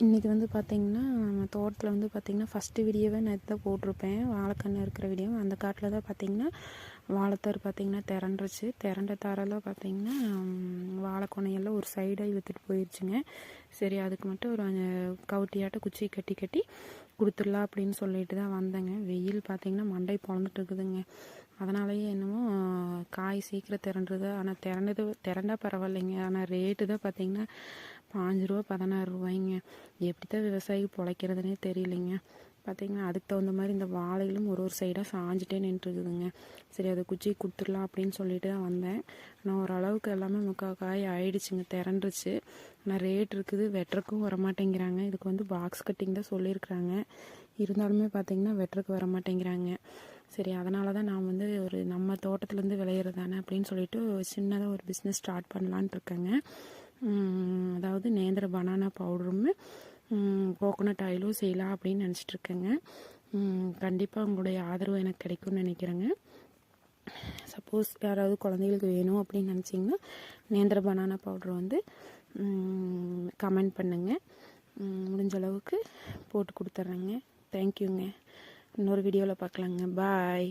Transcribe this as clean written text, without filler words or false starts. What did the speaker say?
இன்றைக்கி வந்து பார்த்திங்கன்னா நம்ம தோட்டத்தில் வந்து பார்த்திங்கன்னா ஃபஸ்ட்டு வீடியோவே நேற்று தான் போட்டிருப்பேன். வாழைக்கன்று இருக்கிற வீடியோ. அந்த காட்டில் தான் பார்த்திங்கன்னா வாழைத்தார் பார்த்திங்கன்னா திரண்டுருச்சு. திரண்ட தாரெல்லாம் பார்த்திங்கன்னா வாழைக்கொனையெல்லாம் ஒரு சைடாக இழுத்துட்டு போயிடுச்சுங்க. சரி, அதுக்கு மட்டும் ஒரு கவுட்டியாட்ட குச்சி கட்டி கொடுத்துடலாம் அப்படின்னு சொல்லிட்டு தான் வந்தேங்க. வெயில் பார்த்திங்கன்னா மண்டை பொழந்துட்டு இருக்குதுங்க. அதனாலேயே என்னமோ காய் சீக்கிரம் திரண்டுது. ஆனால் திரண்டா பரவாயில்லைங்க. ஆனால் ரேட்டு தான் பார்த்திங்கன்னா 5 ரூபா 16 ரூபாய்ங்க. எப்படி தான் விவசாயி பிழைக்கிறதுனே தெரியலைங்க. பார்த்திங்கன்னா அதுக்கு தகுந்த மாதிரி இந்த வாழைகளும் ஒரு சைடாக சாஞ்சிட்டே நின்றுருக்குதுங்க. சரி, அதை குச்சி கொடுத்துடலாம் அப்படின்னு சொல்லிட்டு தான் வந்தேன். ஆனால் ஓரளவுக்கு எல்லாமே முக்கால் காய் ஆயிடுச்சுங்க, திரண்டுருச்சு. ஆனால் ரேட் இருக்குது, வெட்டுறக்கும் வரமாட்டேங்கிறாங்க. இதுக்கு வந்து பாக்ஸ் கட்டிங் தான் சொல்லியிருக்கிறாங்க. இருந்தாலுமே பார்த்திங்கன்னா வெட்டுறக்கு வரமாட்டேங்கிறாங்க. சரி, அதனால தான் நான் வந்து ஒரு நம்ம தோட்டத்துலேருந்து விளையிறது தானே அப்படின்னு சொல்லிட்டு சின்னதாக ஒரு பிஸ்னஸ் ஸ்டார்ட் பண்ணலான்ட்டு இருக்கேங்க. அதாவது நேந்திர பனானா பவுடரும் கோகோனட் ஆயிலும் செய்யலாம் அப்படின்னு நினச்சிட்ருக்கேங்க. கண்டிப்பாக உங்களுடைய ஆதரவு எனக்கு கிடைக்கும்னு நினைக்கிறேங்க. சப்போஸ் யாராவது குழந்தைகளுக்கு வேணும் அப்படின்னு நினச்சிங்கன்னா நேந்திர பனானா பவுடர் வந்து கமெண்ட் பண்ணுங்கள். முடிஞ்ச அளவுக்கு போட்டு கொடுத்துட்றேங்க. தேங்க்யூங்க. இன்னொரு வீடியோவில் பார்க்கலாங்க. பாய்.